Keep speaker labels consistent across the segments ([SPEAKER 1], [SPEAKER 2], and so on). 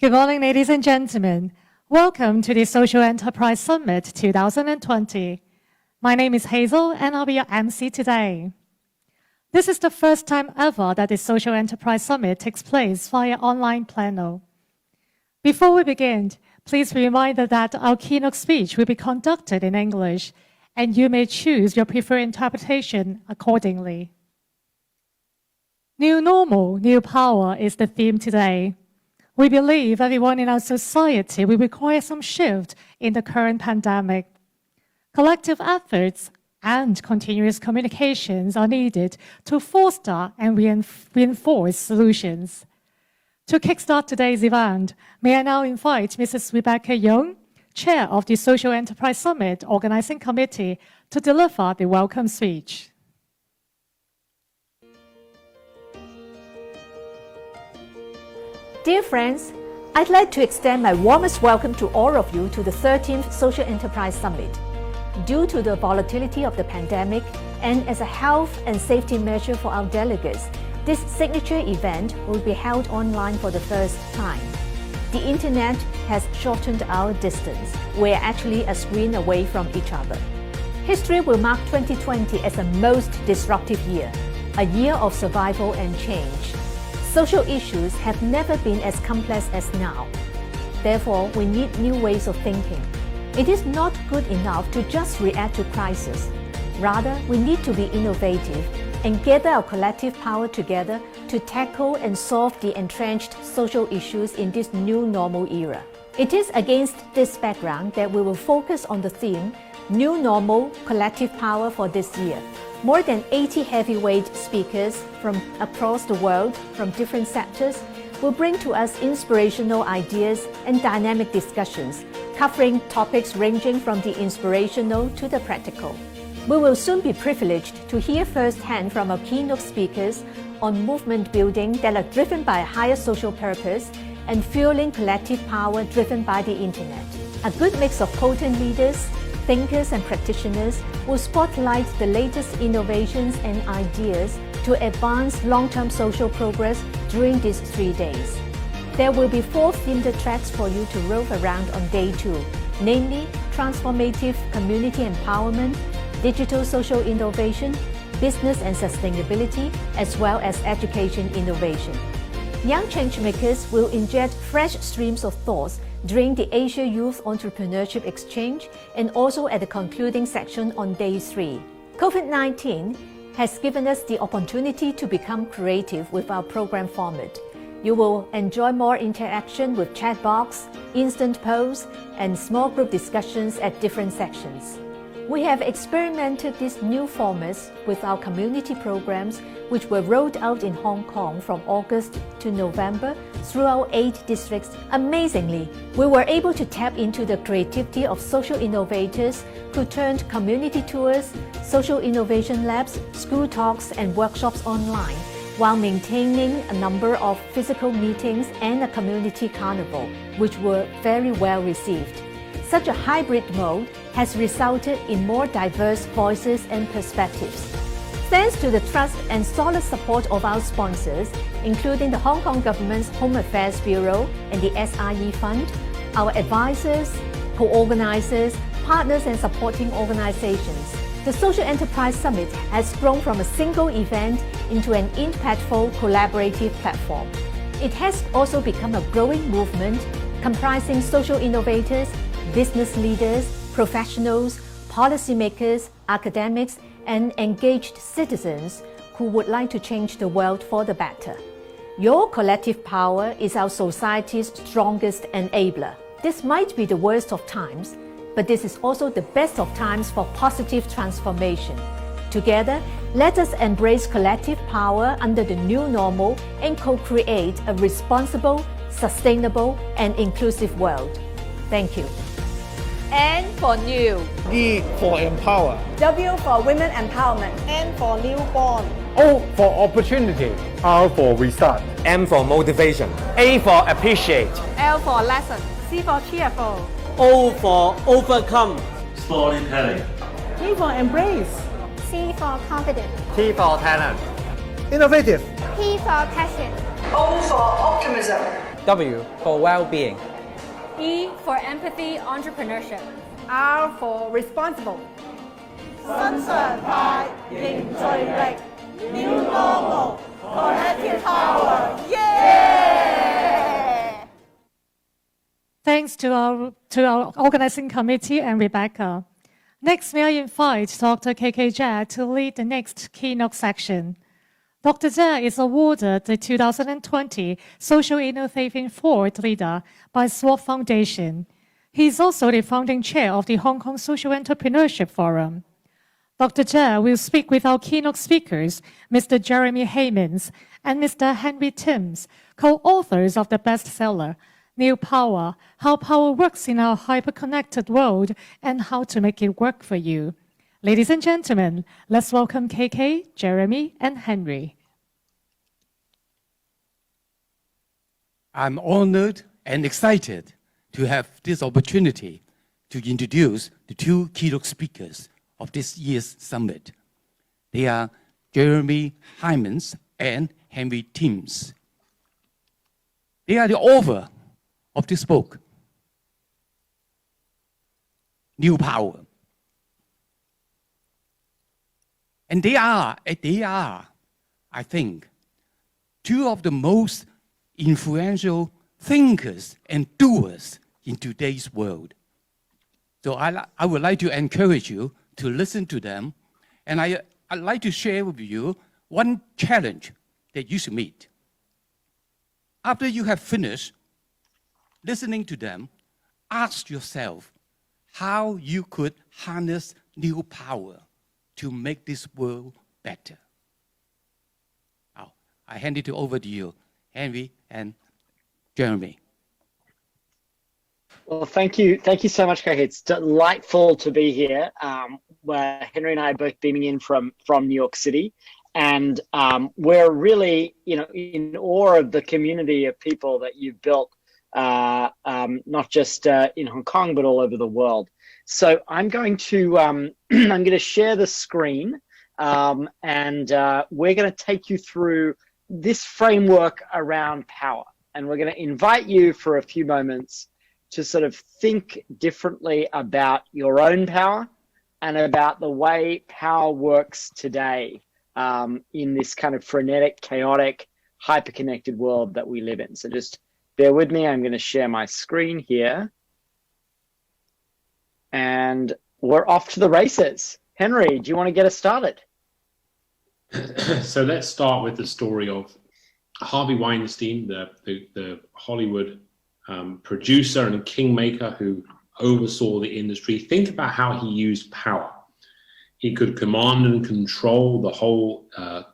[SPEAKER 1] Good morning, ladies and gentlemen. Welcome to the Social Enterprise Summit 2020. My name is Hazel, and I'll be your MC today. This is the first time ever that the Social Enterprise Summit takes place via online panel. Before we begin, please be reminded that our keynote speech will be conducted in English, and you may choose your preferred interpretation accordingly. New normal, new power is the theme today. We believe everyone in our society will require some shift in the current pandemic. Collective efforts and continuous communications are needed to foster and reinforce solutions. To kickstart today's event, may I now invite Mrs. Rebecca Young, Chair of the Social Enterprise Summit Organizing Committee, to deliver the welcome speech.
[SPEAKER 2] Dear friends, I'd like to extend my warmest welcome to all of you to the 13th Social Enterprise Summit. Due to the volatility of the pandemic and as a health and safety measure for our delegates, this signature event will be held online for the first time. The internet has shortened our distance. We're actually a screen away from each other. History will mark 2020 as a most disruptive year, a year of survival and change. Social issues have never been as complex as now. Therefore, we need new ways of thinking. It is not good enough to just react to crisis. Rather, we need to be innovative and gather our collective power together to tackle and solve the entrenched social issues in this new normal era. It is against this background that we will focus on the theme, New Normal, Collective Power for this year. More than 80 heavyweight speakers from across the world, from different sectors, will bring to us inspirational ideas and dynamic discussions, covering topics ranging from the inspirational to the practical. We will soon be privileged to hear firsthand from our keynote speakers on movement building that are driven by a higher social purpose and fueling collective power driven by the internet. A good mix of potent leaders, thinkers and practitioners will spotlight the latest innovations and ideas to advance long-term social progress during these 3 days. There will be 4 themed tracks for you to rove around on day 2, namely transformative community empowerment, digital social innovation, business and sustainability, as well as education innovation. Young changemakers will inject fresh streams of thoughts during the Asia Youth Entrepreneurship Exchange and also at the concluding section on day 3. COVID-19 has given us the opportunity to become creative with our program format. You will enjoy more interaction with chat box, instant polls, and small group discussions at different sections. We have experimented these new formats with our community programs, which were rolled out in Hong Kong from August to November through our 8 districts. Amazingly, we were able to tap into the creativity of social innovators who turned community tours, social innovation labs, school talks, and workshops online, while maintaining a number of physical meetings and a community carnival, which were very well received. Such a hybrid mode has resulted in more diverse voices and perspectives. Thanks to the trust and solid support of our sponsors, including the Hong Kong Government's Home Affairs Bureau and the SRE Fund, our advisors, co-organizers, partners and supporting organizations, the Social Enterprise Summit has grown from a single event into an impactful collaborative platform. It has also become a growing movement comprising social innovators, business leaders, professionals, policymakers, academics, and engaged citizens who would like to change the world for the better. Your collective power is our society's strongest enabler. This might be the worst of times, but this is also the best of times for positive transformation. Together, let us embrace collective power under the new normal and co-create a responsible, sustainable, and inclusive world. Thank you.
[SPEAKER 3] N for new.
[SPEAKER 4] E for empower.
[SPEAKER 3] W for women empowerment. N for newborn.
[SPEAKER 4] O for opportunity.
[SPEAKER 5] R for restart.
[SPEAKER 6] M for motivation.
[SPEAKER 7] A for appreciate.
[SPEAKER 3] L for lesson. C for cheerful.
[SPEAKER 7] O for overcome.
[SPEAKER 8] Storytelling.
[SPEAKER 3] T for embrace.
[SPEAKER 9] C for confident.
[SPEAKER 6] T for talent.
[SPEAKER 4] Innovative.
[SPEAKER 9] P for passion.
[SPEAKER 3] O for optimism.
[SPEAKER 7] W for well-being.
[SPEAKER 9] E for empathy, entrepreneurship.
[SPEAKER 3] R for responsible.
[SPEAKER 5] 新常態凝聚力 New Normal Collective Power Yeah!
[SPEAKER 1] Thanks to our organizing committee and Rebecca. Next, may I invite Dr. KK Jia to lead the next keynote section. Dr. Jia is awarded the 2020 Social Innovation Forward Leader by SWOT Foundation. He is also the founding chair of the Hong Kong Social Entrepreneurship Forum. Dr. Jia will speak with our keynote speakers, Mr. Jeremy Heimans and Mr. Henry Timms, co-authors of the bestseller, New Power, How Power Works in Our Hyper-Connected World and How to Make It Work for You. Ladies and gentlemen, let's welcome KK, Jeremy, and Henry.
[SPEAKER 6] I'm honored and excited to have this opportunity to introduce the two keynote speakers of this year's summit. They are Jeremy Heimans and Henry Timms. They are the author of this book, New Power. And they are, I think, two of the most influential thinkers and doers in today's world. So I would like to encourage you to listen to them, and I'd like to share with you one challenge that you should meet. After you have finished listening to them, ask yourself how you could harness new power to make this world better. Now, I hand it over to you, Henry and Jeremy.
[SPEAKER 8] Well, thank you so much, KK. It's delightful to be here. Where Henry and I are both beaming in from New York City, and we're really, in awe of the community of people that you've built, not just in Hong Kong but all over the world. So I'm going to share the screen, and we're going to take you through this framework around power, and we're going to invite you for a few moments to sort of think differently about your own power and about the way power works today in this kind of frenetic, chaotic, hyper-connected world that we live in. So just bear with me. I'm going to share my screen here. And we're off to the races. Henry, do you want to get us started?
[SPEAKER 10] So let's start with the story of Harvey Weinstein, the Hollywood producer and kingmaker who oversaw the industry. Think about how he used power. He could command and control the whole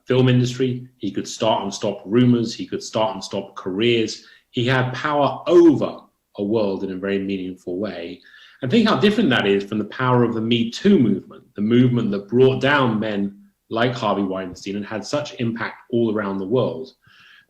[SPEAKER 10] film industry. He could start and stop rumors. He could start and stop careers. He had power over a world in a very meaningful way. And think how different that is from the power of the Me Too movement, the movement that brought down men like Harvey Weinstein and had such impact all around the world.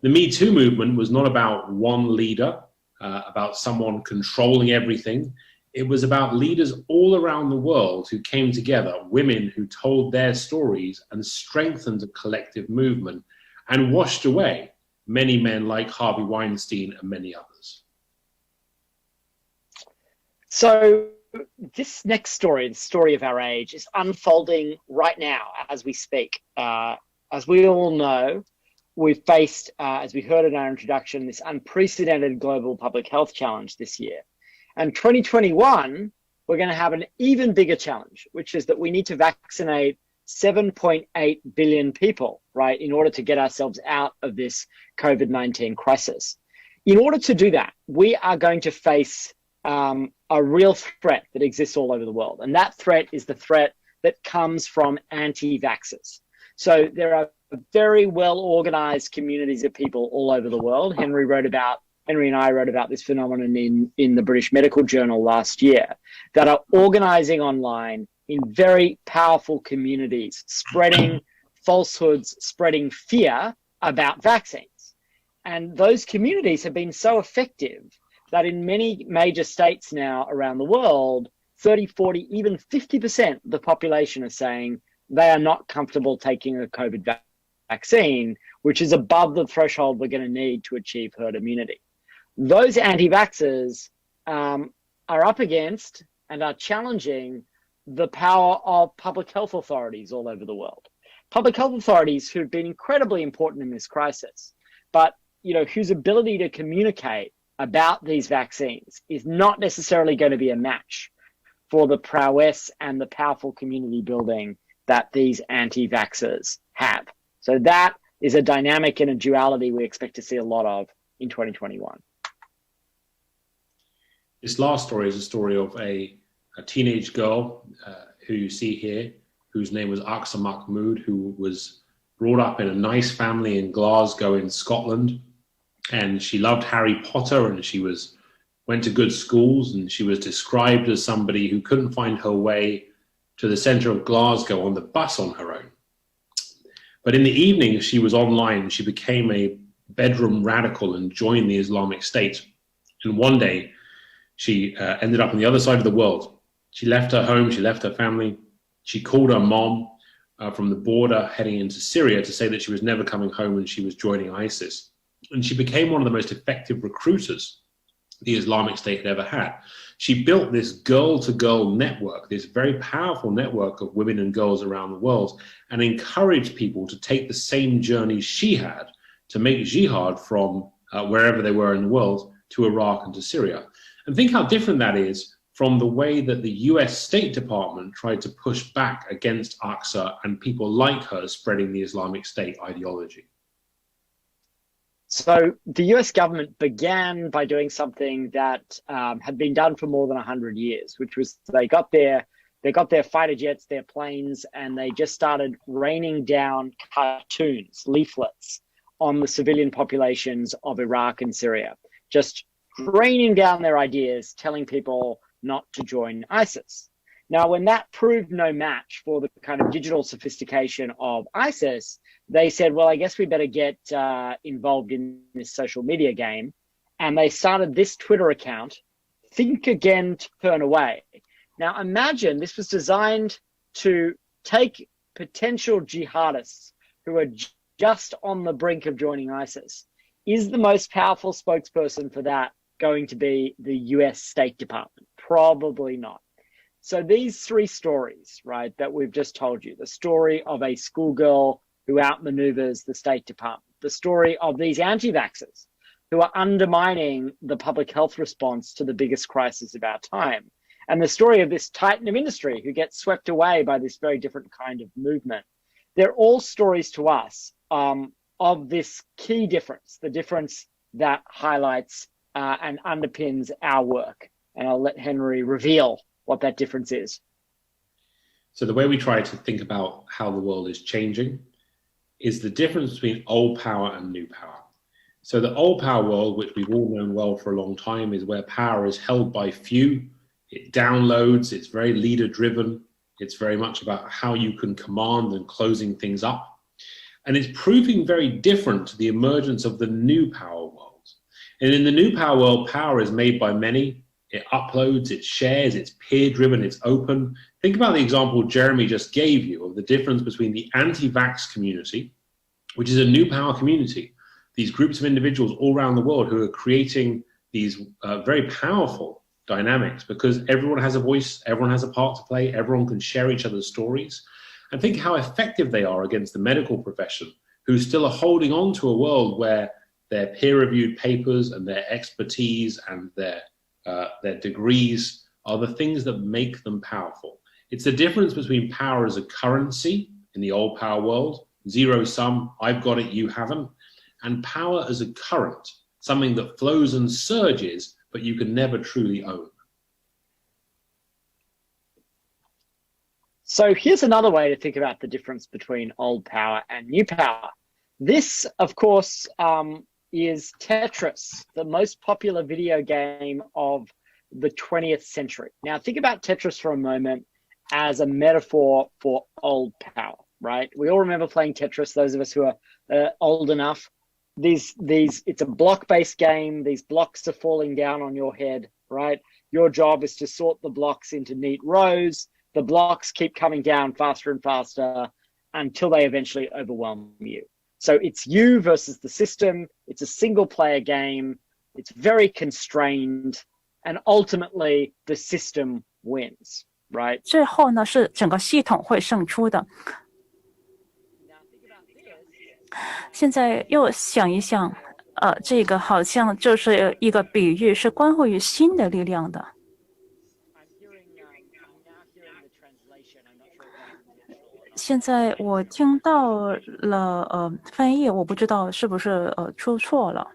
[SPEAKER 10] The Me Too movement was not about one leader, about someone controlling everything. It was about leaders all around the world who came together, women who told their stories and strengthened a collective movement and washed away many men like Harvey Weinstein and many others.
[SPEAKER 8] So this next story, the story of our age, is unfolding right now as we speak. As we all know, we've faced, as we heard in our introduction, this unprecedented global public health challenge this year. And 2021, we're going to have an even bigger challenge, which is that we need to vaccinate 7.8 billion people, right, in order to get ourselves out of this COVID-19 crisis. In order to do that, we are going to face a real threat that exists all over the world. And that threat is the threat that comes from anti-vaxxers. So there are very well-organized communities of people all over the world. Henry and I wrote about this phenomenon in the British Medical Journal last year, that are organizing online in very powerful communities, spreading falsehoods, spreading fear about vaccines. And those communities have been so effective that in many major states now around the world, 30, 40, even 50% of the population are saying they are not comfortable taking a COVID vaccine, which is above the threshold we're going to need to achieve herd immunity. those anti-vaxxers are up against and are challenging the power of public health authorities all over the world. Public health authorities who've been incredibly important in this crisis, but whose ability to communicate about these vaccines is not necessarily going to be a match for the prowess and the powerful community building that these anti-vaxxers have. So that is a dynamic and a duality we expect to see a lot of in 2021.
[SPEAKER 10] This last story is a story of a teenage girl who you see here, whose name was Aqsa Mahmood, who was brought up in a nice family in Glasgow in Scotland. And she loved Harry Potter, and she went to good schools, and she was described as somebody who couldn't find her way to the center of Glasgow on the bus on her own. But in the evening, she was online. She became a bedroom radical and joined the Islamic State. And one day, she ended up on the other side of the world. She left her home, she left her family. She called her mom from the border heading into Syria to say that she was never coming home and she was joining ISIS. And she became one of the most effective recruiters the Islamic State had ever had. She built this girl-to-girl network, this very powerful network of women and girls around the world, and encouraged people to take the same journey she had to make jihad from wherever they were in the world to Iraq and to Syria. And think how different that is from the way that the US State Department tried to push back against Aqsa and people like her spreading the Islamic State ideology.
[SPEAKER 8] So the US government began by doing something that had been done for more than 100 years, which was they got their fighter jets, their planes, and they just started raining down cartoons, leaflets on the civilian populations of Iraq and Syria, just raining down their ideas, telling people not to join ISIS. Now, when that proved no match for the kind of digital sophistication of ISIS, they said, well, I guess we better get involved in this social media game. And they started this Twitter account, Think Again, Turn Away. Now, imagine this was designed to take potential jihadists who are just on the brink of joining ISIS. Is the most powerful spokesperson for that going to be the US State Department? Probably not. So these three stories, right, that we've just told you, the story of a schoolgirl who outmaneuvers the State Department, the story of these anti-vaxxers who are undermining the public health response to the biggest crisis of our time, and the story of this titan of industry who gets swept away by this very different kind of movement. They're all stories to us of this key difference, the difference that highlights and underpins our work. And I'll let Henry reveal what that difference is.
[SPEAKER 10] So the way we try to think about how the world is changing is the difference between old power and new power. So the old power world, which we've all known well for a long time, is where power is held by few. It downloads, it's very leader driven. It's very much about how you can command and closing things up. And it's proving very different to the emergence of the new power world. And in the new power world, power is made by many. It uploads, it shares, it's peer-driven, it's open. Think about the example Jeremy just gave you of the difference between the anti-vax community, which is a new power community, these groups of individuals all around the world who are creating these very powerful dynamics because everyone has a voice, everyone has a part to play, everyone can share each other's stories. And think how effective they are against the medical profession, who still are holding on to a world where their peer-reviewed papers and their expertise and their degrees are the things that make them powerful. It's the difference between power as a currency in the old power world, zero sum, I've got it, you haven't, and power as a current, something that flows and surges, but you can never truly own.
[SPEAKER 8] So here's another way to think about the difference between old power and new power. This, of course, is Tetris, the most popular video game of the 20th century. Now, think about Tetris for a moment as a metaphor for old power, right? We all remember playing Tetris, those of us who are old enough. It's a block-based game. These blocks are falling down on your head, right? Your job is to sort the blocks into neat rows. The blocks keep coming down faster and faster until they eventually overwhelm you. So it's you versus the system. It's a single player game. It's very constrained, and ultimately the system wins, right?
[SPEAKER 11] 最后呢，是整个系统会胜出的。现在又想一想，这个好像就是一个比喻，是关乎于新的力量的。现在我听到了翻译，我不知道是不是出错了。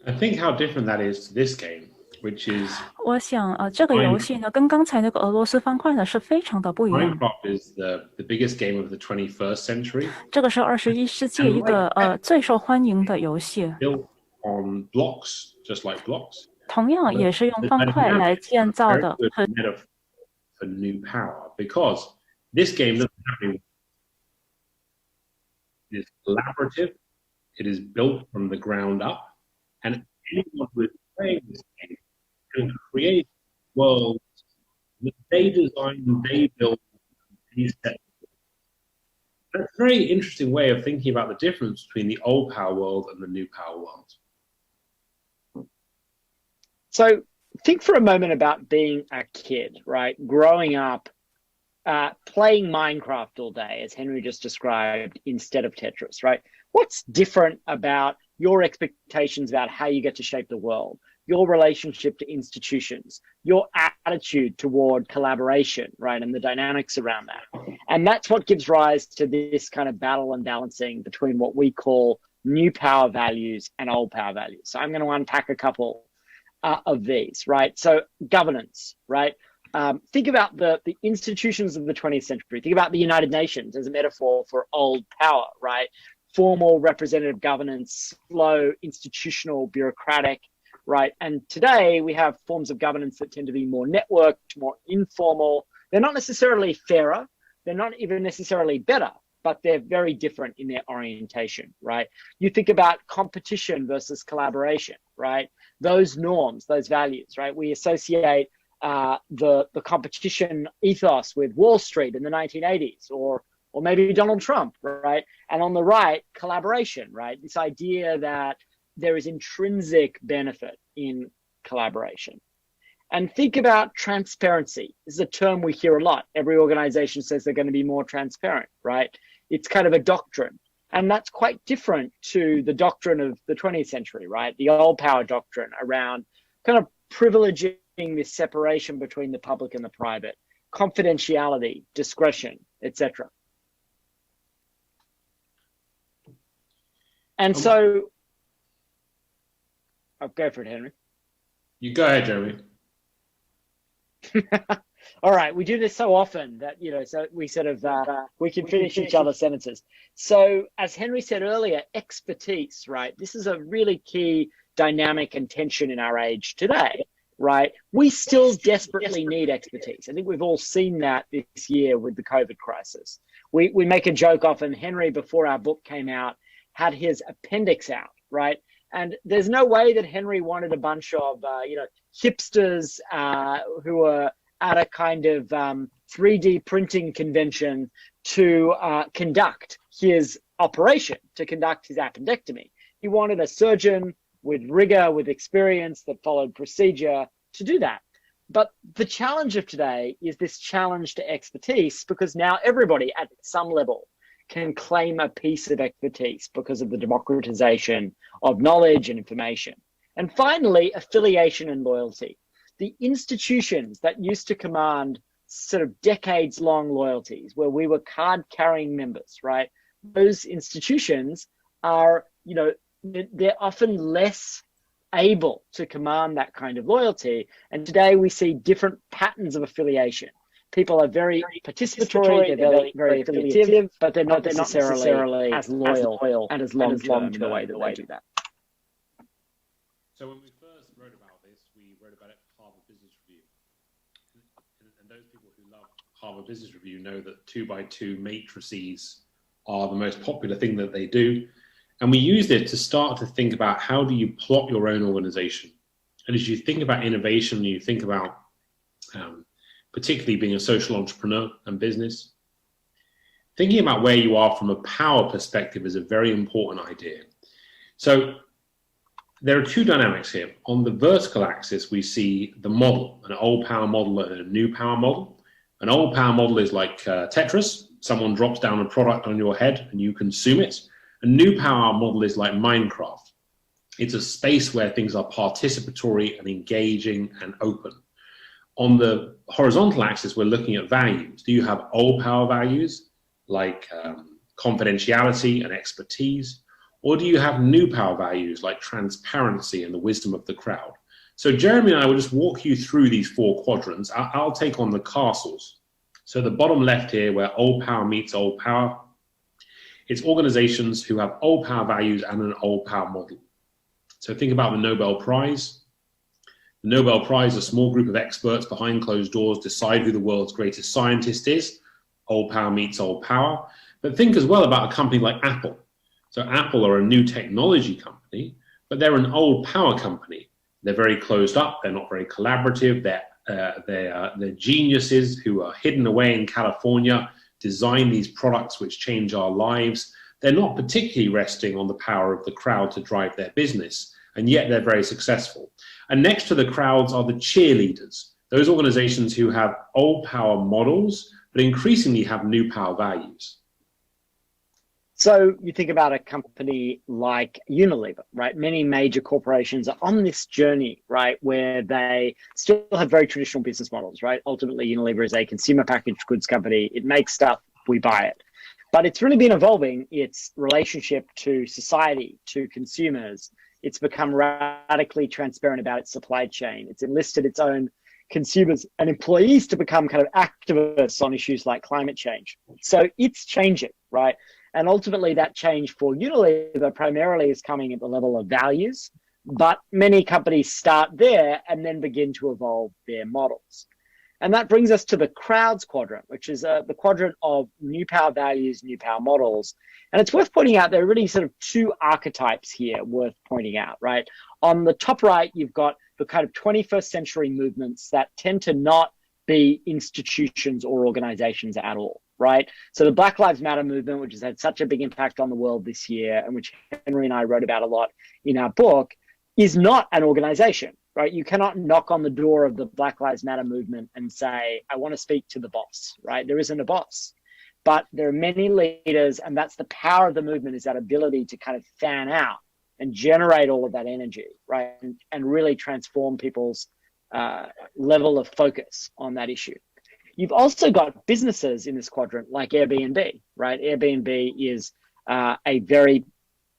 [SPEAKER 10] I think how different that is to this game, which is
[SPEAKER 11] 我想这个游戏呢，跟刚才那个俄罗斯方块呢是非常的不一样。
[SPEAKER 10] Minecraft is the biggest game of the 21st century.
[SPEAKER 11] 这个是21世纪一个最受欢迎的游戏。
[SPEAKER 10] Built on blocks, just like blocks.
[SPEAKER 11] 同样也是用方块来建造的。
[SPEAKER 10] For new power, because this game doesn't have any. It is collaborative. It is built from the ground up, and anyone who is playing this game can create worlds that they design, they build, they set. That's a very interesting way of thinking about the difference between the old power world and the new power world.
[SPEAKER 8] So think for a moment about being a kid, right? Growing up, playing Minecraft all day, as Henry just described, instead of Tetris, right? What's different about your expectations about how you get to shape the world, your relationship to institutions, your attitude toward collaboration, right? And the dynamics around that. And that's what gives rise to this kind of battle and balancing between what we call new power values and old power values. So I'm going to unpack a couple of these, right? So governance, right? Think about the institutions of the 20th century. Think about the United Nations as a metaphor for old power, right? Formal representative governance, slow, institutional, bureaucratic, right? And today we have forms of governance that tend to be more networked, more informal. They're not necessarily fairer. They're not even necessarily better, but they're very different in their orientation, right? You think about competition versus collaboration, right? Those norms, those values, right? We associate the competition ethos with Wall Street in the 1980s, or maybe Donald Trump, right? And on the right, collaboration, right? This idea that there is intrinsic benefit in collaboration. And think about transparency. This is a term we hear a lot. Every organization says they're going to be more transparent, right? It's kind of a doctrine. And that's quite different to the doctrine of the 20th century, right? The old power doctrine around kind of privileging this separation between the public and the private, confidentiality, discretion, etc. And so, I'll go for it, Henry.
[SPEAKER 10] You go ahead, Jeremy.
[SPEAKER 8] All right, we do this so often that, so we sort of, we can finish each other's sentences. So as Henry said earlier, expertise, right? This is a really key dynamic and tension in our age today, right? We still desperately need expertise. I think we've all seen that this year with the COVID crisis. We make a joke often. Henry, before our book came out, had his appendix out, right? And there's no way that Henry wanted a bunch of, hipsters who were at a kind of 3D printing convention to conduct his operation, to conduct his appendectomy. He wanted a surgeon with rigor, with experience that followed procedure to do that. But the challenge of today is this challenge to expertise, because now everybody at some level can claim a piece of expertise because of the democratization of knowledge and information. And finally, affiliation and loyalty. The institutions that used to command sort of decades-long loyalties, where we were card-carrying members, right? Those institutions are, they're often less able to command that kind of loyalty. And today we see different patterns of affiliation. People are very participatory, they're very affiliative, but they're not necessarily as loyal and as long-term in the way that they do that.
[SPEAKER 10] So when we first wrote about this, we wrote about it at Harvard Business Review. And those people who love Harvard Business Review know that 2x2 matrices are the most popular thing that they do. And we used it to start to think about, how do you plot your own organization? And as you think about innovation, you think about particularly being a social entrepreneur and business, thinking about where you are from a power perspective is a very important idea. So there are two dynamics here. On the vertical axis, we see the model, an old power model and a new power model. An old power model is like Tetris. Someone drops down a product on your head and you consume it. A new power model is like Minecraft. It's a space where things are participatory and engaging and open. On the horizontal axis, we're looking at values. Do you have old power values like confidentiality and expertise? Or do you have new power values like transparency and the wisdom of the crowd? So Jeremy and I will just walk you through these four quadrants. I'll take on the castles. So the bottom left here, where old power meets old power, it's organizations who have old power values and an old power model. So think about the Nobel Prize. The Nobel Prize, a small group of experts behind closed doors decide who the world's greatest scientist is. Old power meets old power. But think as well about a company like Apple. So Apple are a new technology company, but they're an old power company. They're very closed up. They're not very collaborative. They're geniuses who are hidden away in California, design these products which change our lives. They're not particularly resting on the power of the crowd to drive their business, and yet they're very successful. And next to the crowds are the cheerleaders, those organizations who have old power models, but increasingly have new power values.
[SPEAKER 8] So you think about a company like Unilever, right? Many major corporations are on this journey, right, where they still have very traditional business models, right? Ultimately, Unilever is a consumer packaged goods company. It makes stuff, we buy it. But it's really been evolving its relationship to society, to consumers. It's become radically transparent about its supply chain. It's enlisted its own consumers and employees to become kind of activists on issues like climate change. So it's changing, right? And ultimately that change for Unilever primarily is coming at the level of values, but many companies start there and then begin to evolve their models. And that brings us to the crowds quadrant, which is the quadrant of new power values, new power models. And it's worth pointing out there are really sort of two archetypes here worth pointing out, right? On the top right, you've got the kind of 21st century movements that tend to not be institutions or organizations at all, right? So the Black Lives Matter movement, which has had such a big impact on the world this year, and which Henry and I wrote about a lot in our book, is not an organization, right? You cannot knock on the door of the Black Lives Matter movement and say, I want to speak to the boss, right? There isn't a boss. But there are many leaders, and that's the power of the movement, is that ability to kind of fan out and generate all of that energy, right? And really transform people's level of focus on that issue. You've also got businesses in this quadrant like Airbnb, right? Airbnb is a very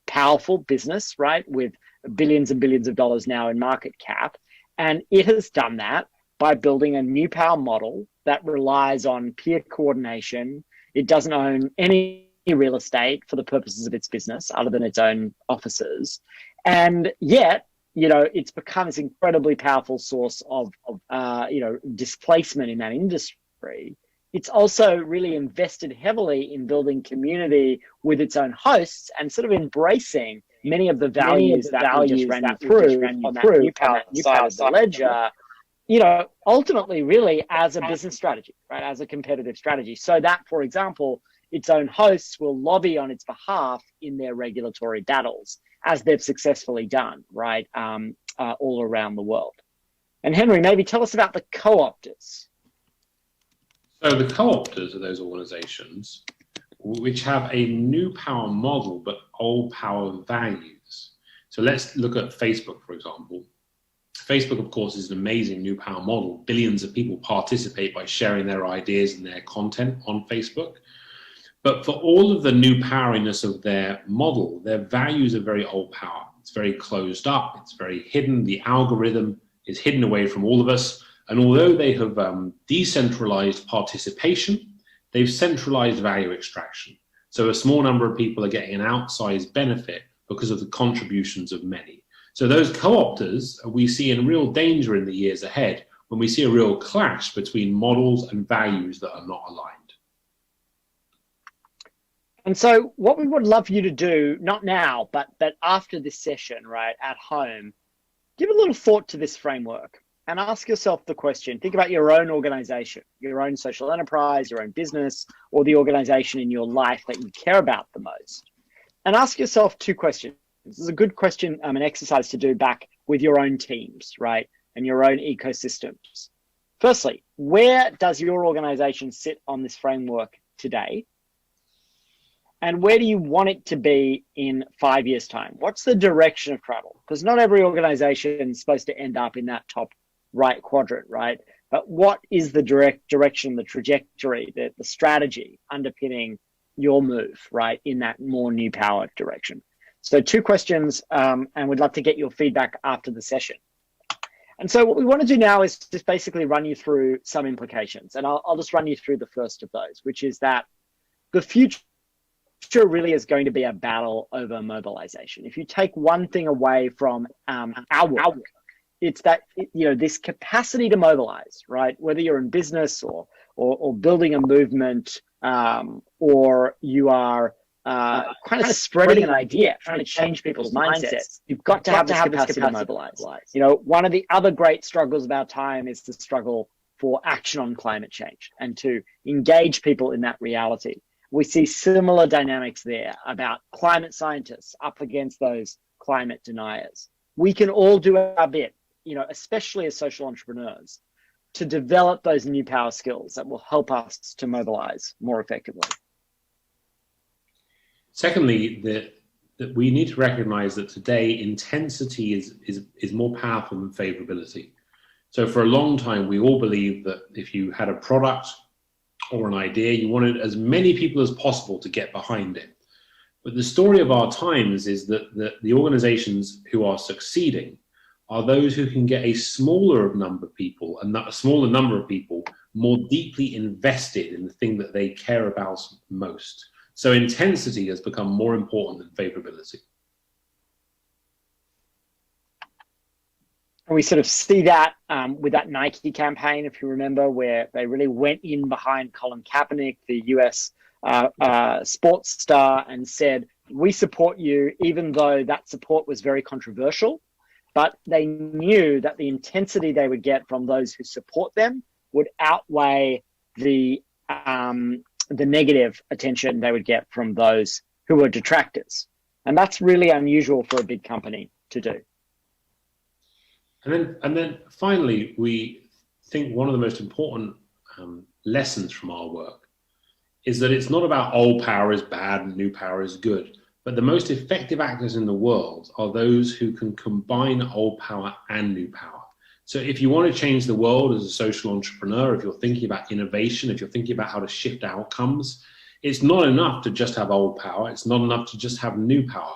[SPEAKER 8] powerful business, right? With billions and billions of dollars now in market cap. And it has done that by building a new power model that relies on peer coordination. It doesn't own any real estate for the purposes of its business other than its own offices. And yet, you know, it's become this incredibly powerful source of displacement in that industry. It's also really invested heavily in building community with its own hosts and sort of embracing many of the values that we just ran you through on that new power side of the ledger, you know, ultimately really as a business strategy, right, as a competitive strategy. So that, for example, its own hosts will lobby on its behalf in their regulatory battles, as they've successfully done, right, all around the world. And Henry, maybe tell us about the co-opters.
[SPEAKER 10] So the co-opters are those organizations which have a new power model, but old power values. So let's look at Facebook, for example. Facebook, of course, is an amazing new power model. Billions of people participate by sharing their ideas and their content on Facebook. But for all of the new poweriness of their model, their values are very old power. It's very closed up. It's very hidden. The algorithm is hidden away from all of us. And although they have decentralized participation, they've centralized value extraction. So a small number of people are getting an outsized benefit because of the contributions of many. So those co-opters we see in real danger in the years ahead when we see a real clash between models and values that are not aligned.
[SPEAKER 8] And so what we would love you to do, not now, but after this session, right, at home, give a little thought to this framework and ask yourself the question. Think about your own organization, your own social enterprise, your own business, or the organization in your life that you care about the most. And ask yourself two questions. This is a good question, an exercise to do back with your own teams, right? And your own ecosystems. Firstly, where does your organization sit on this framework today? And where do you want it to be in 5 years' time? What's the direction of travel? Because not every organization is supposed to end up in that top right quadrant, right? But what is the direction, the trajectory, the strategy underpinning your move, right, in that more new power direction? So 2 questions, and we'd love to get your feedback after the session. And so what we want to do now is just basically run you through some implications. And I'll just run you through the first of those, which is that the future really is going to be a battle over mobilization. If you take one thing away from our work, it's that, this capacity to mobilize, right? Whether you're in business or building a movement, or you are kind of spreading an idea, trying to change people's mindsets, you've got to have this capacity to mobilize. One of the other great struggles of our time is the struggle for action on climate change and to engage people in that reality. We see similar dynamics there about climate scientists up against those climate deniers. We can all do our bit, especially as social entrepreneurs, to develop those new power skills that will help us to mobilize more effectively.
[SPEAKER 10] Secondly, that we need to recognize that today intensity is more powerful than favorability. So for a long time, we all believed that if you had a product or an idea, you wanted as many people as possible to get behind it. But the story of our times is that the organizations who are succeeding are those who can get a smaller number of people, and a smaller number of people more deeply invested in the thing that they care about most. So intensity has become more important than favorability.
[SPEAKER 8] And we sort of see that with that Nike campaign, if you remember, where they really went in behind Colin Kaepernick, the US sports star, and said, we support you, even though that support was very controversial. But they knew that the intensity they would get from those who support them would outweigh the negative attention they would get from those who were detractors. And that's really unusual for a big company to do.
[SPEAKER 10] And then finally, we think one of the most important lessons from our work is that it's not about old power is bad and new power is good, but the most effective actors in the world are those who can combine old power and new power. So if you want to change the world as a social entrepreneur, if you're thinking about innovation, if you're thinking about how to shift outcomes, it's not enough to just have old power. It's not enough to just have new power.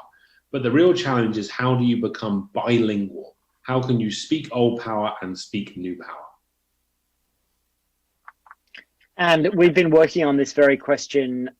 [SPEAKER 10] But the real challenge is, how do you become bilingual? How can you speak old power and speak new power?
[SPEAKER 8] And we've been working on this very question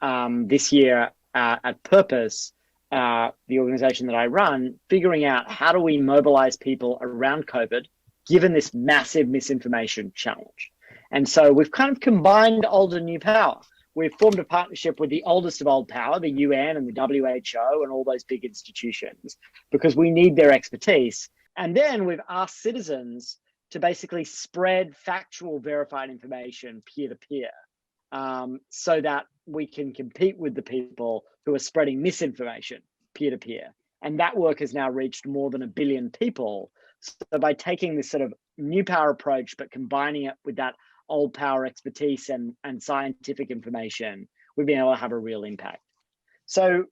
[SPEAKER 8] this year at Purpose, the organization that I run, figuring out how do we mobilize people around COVID, given this massive misinformation challenge. And so we've kind of combined old and new power. We've formed a partnership with the oldest of old power, the UN and the WHO and all those big institutions, because we need their expertise. And then we've asked citizens to basically spread factual, verified information peer-to-peer, so that we can compete with the people who are spreading misinformation peer-to-peer. And that work has now reached more than 1 billion people. So by taking this sort of new power approach, but combining it with that old power expertise and scientific information, we've been able to have a real impact. So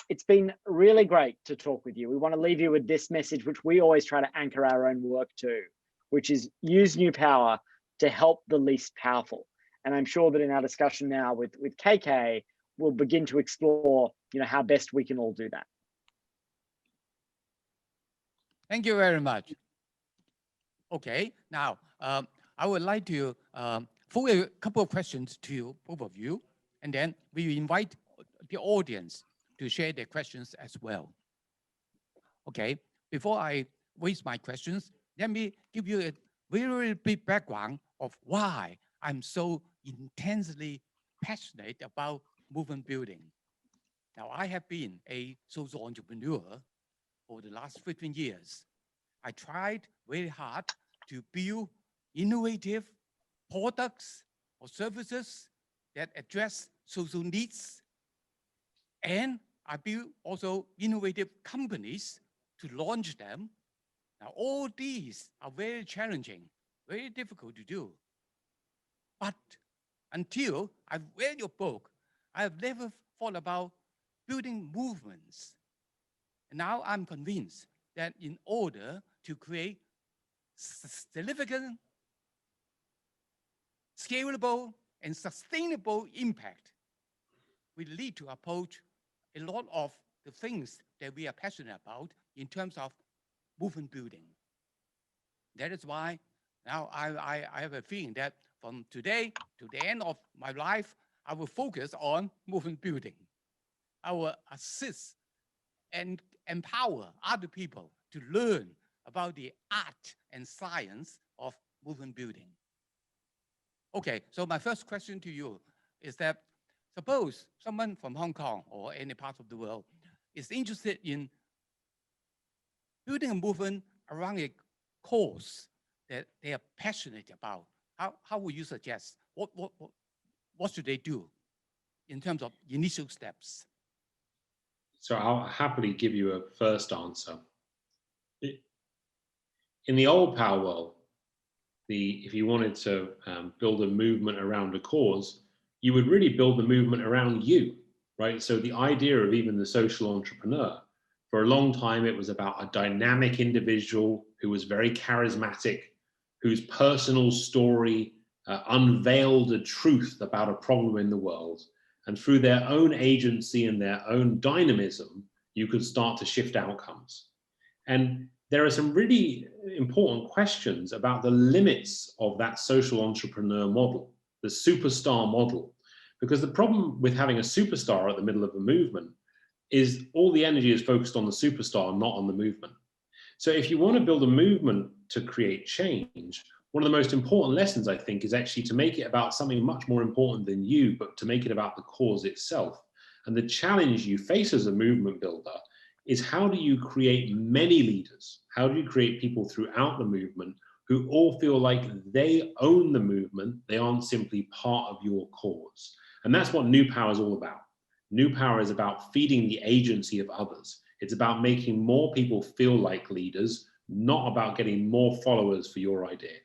[SPEAKER 8] it's been really great to talk with you. We want to leave you with this message, which we always try to anchor our own work to, which is use new power to help the least powerful. And I'm sure that in our discussion now with KK, we'll begin to explore, how best we can all do that.
[SPEAKER 6] Thank you very much. Okay, now I would like to forward a couple of questions to both of you, and then we invite the audience to share their questions as well. Okay, before I raise my questions, let me give you a very big background of why I'm so intensely passionate about movement building. Now, I have been a social entrepreneur for the last 15 years. I tried very hard to build innovative products or services that address social needs. And I built also innovative companies to launch them. Now, all these are very challenging, very difficult to do. But until I've read your book, I've never thought about building movements. And now I'm convinced that in order to create significant, scalable, and sustainable impact, we need to approach a lot of the things that we are passionate about in terms of movement building. That is why now I have a feeling that from today to the end of my life, I will focus on movement building. I will assist and empower other people to learn about the art and science of movement building. Okay, so my first question to you is that suppose someone from Hong Kong or any part of the world is interested in building a movement around a cause that they are passionate about. How would you suggest? What should they do in terms of initial steps?
[SPEAKER 10] So I'll happily give you a first answer. In the old power world, if you wanted to build a movement around a cause, you would really build the movement around you, right? So the idea of even the social entrepreneur, for a long time, it was about a dynamic individual who was very charismatic, whose personal story unveiled a truth about a problem in the world. And through their own agency and their own dynamism, you could start to shift outcomes. And there are some really important questions about the limits of that social entrepreneur model, the superstar model. Because the problem with having a superstar at the middle of a movement is all the energy is focused on the superstar, not on the movement. So if you want to build a movement to create change, one of the most important lessons, I think, is actually to make it about something much more important than you, but to make it about the cause itself. And the challenge you face as a movement builder is how do you create many leaders? How do you create people throughout the movement who all feel like they own the movement? They aren't simply part of your cause. And that's what New Power is all about. New Power is about feeding the agency of others. It's about making more people feel like leaders, not about getting more followers for your idea.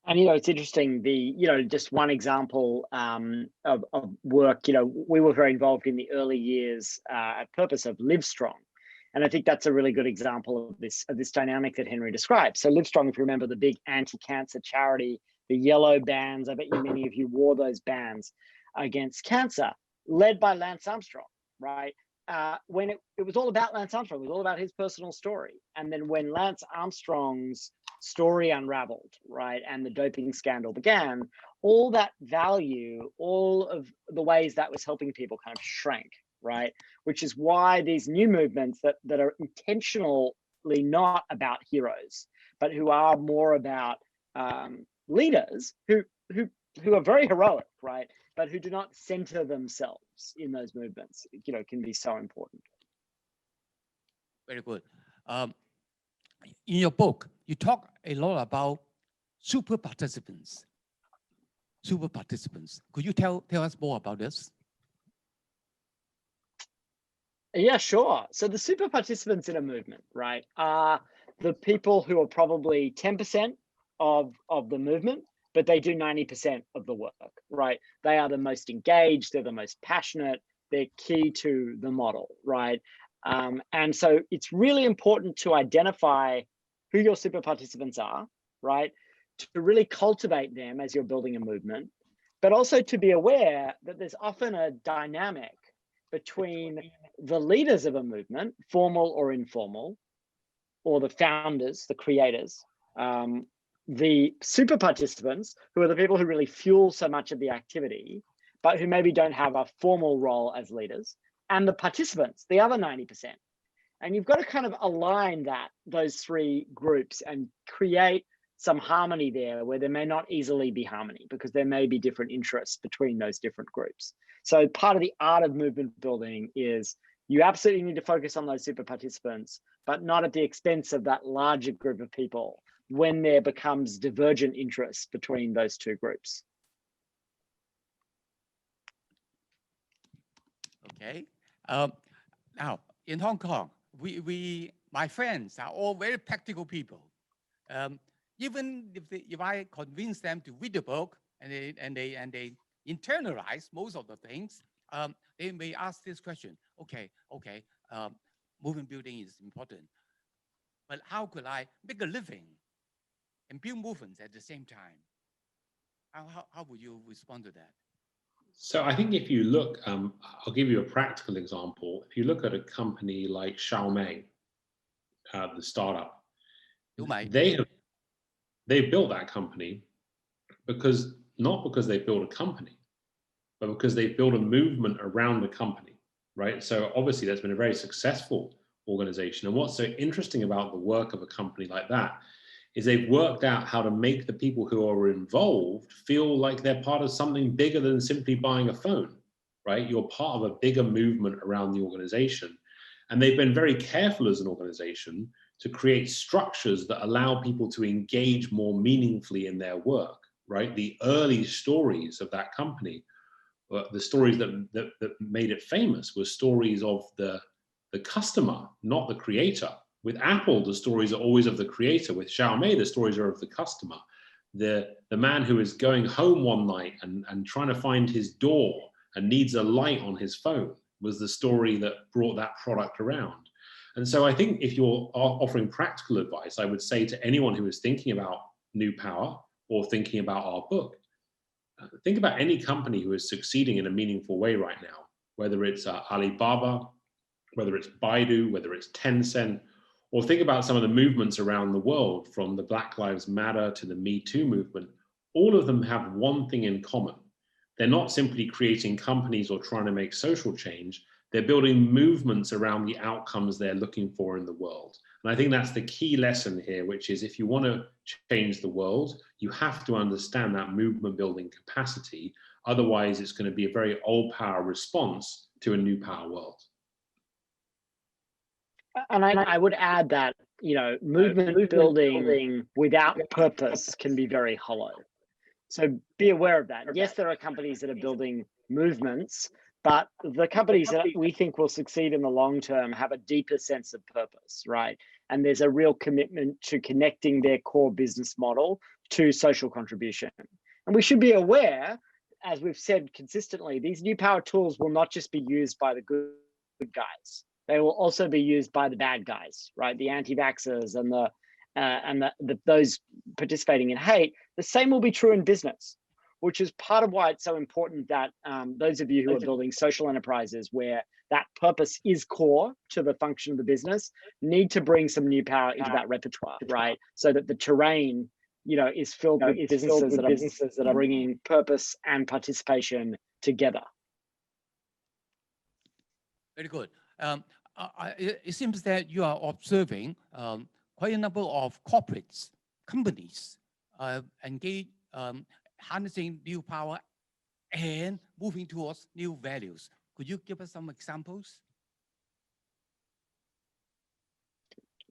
[SPEAKER 8] And, it's interesting, just one example of work, we were very involved in the early years at purpose of Livestrong. And I think that's a really good example of this dynamic that Henry described. So Livestrong, if you remember the big anti-cancer charity, the yellow bands, I bet you many of you wore those bands against cancer, led by Lance Armstrong, right? When it was all about Lance Armstrong, it was all about his personal story. And then when Lance Armstrong's story unraveled, right, and the doping scandal began, all that value, all of the ways that was helping people kind of shrank, right? Which is why these new movements that are intentionally not about heroes, but who are more about leaders who are very heroic, right, but who do not center themselves in those movements, can be so important.
[SPEAKER 6] Very good. In your book, you talk a lot about super participants. Super participants. Could you tell us more about this?
[SPEAKER 8] Yeah, sure. So the super participants in a movement, right, are the people who are probably 10% of the movement, but they do 90% of the work, right? They are the most engaged, they're the most passionate, they're key to the model, right? And so it's really important to identify who your super participants are, right? To really cultivate them as you're building a movement, but also to be aware that there's often a dynamic between the leaders of a movement, formal or informal, or the founders, the creators, the super participants, who are the people who really fuel so much of the activity, but who maybe don't have a formal role as leaders, and the participants, the other 90%. And you've got to kind of align those three groups and create some harmony there where there may not easily be harmony because there may be different interests between those different groups. So part of the art of movement building is you absolutely need to focus on those super participants, but not at the expense of that larger group of people when there becomes divergent interests between those two groups.
[SPEAKER 6] Okay. Now, in Hong Kong, my friends are all very practical people. Even if I convince them to read the book and they internalize most of the things, they may ask this question: Okay, movement building is important, but how could I make a living and build movements at the same time? How would you respond to that?
[SPEAKER 10] So I think if you look, I'll give you a practical example. If you look at a company like Xiaomi, the startup, they built that company not because they built a company, but because they built a movement around the company, right? So obviously that's been a very successful organization. And what's so interesting about the work of a company like that is they've worked out how to make the people who are involved feel like they're part of something bigger than simply buying a phone, right? You're part of a bigger movement around the organization. And they've been very careful as an organization to create structures that allow people to engage more meaningfully in their work, right? The early stories of that company, the stories that made it famous were stories of the customer, not the creator. With Apple, the stories are always of the creator. With Xiaomi, the stories are of the customer. The man who is going home one night and trying to find his door and needs a light on his phone was the story that brought that product around. And so I think if you're offering practical advice, I would say to anyone who is thinking about New Power or thinking about our book, think about any company who is succeeding in a meaningful way right now, whether it's Alibaba, whether it's Baidu, whether it's Tencent, or think about some of the movements around the world, from the Black Lives Matter to the Me Too movement. All of them have one thing in common. They're not simply creating companies or trying to make social change. They're building movements around the outcomes they're looking for in the world. And I think that's the key lesson here, which is if you want to change the world, you have to understand that movement building capacity. Otherwise, it's going to be a very old power response to a new power world.
[SPEAKER 8] And I would add that, movement building without purpose can be very hollow. So be aware of that. Yes, there are companies that are building movements, but the companies that we think will succeed in the long term have a deeper sense of purpose, right? And there's a real commitment to connecting their core business model to social contribution. And we should be aware, as we've said consistently, these new power tools will not just be used by the good guys. They will also be used by the bad guys, right? The anti-vaxxers and those participating in hate. The same will be true in business, which is part of why it's so important that those of you who are building social enterprises where that purpose is core to the function of the business need to bring some new power into that repertoire, right? So that the terrain, is filled with businesses that are bringing purpose and participation together.
[SPEAKER 6] Very good. It seems that you are observing quite a number of corporates, companies engage, harnessing new power and moving towards new values. Could you give us some examples?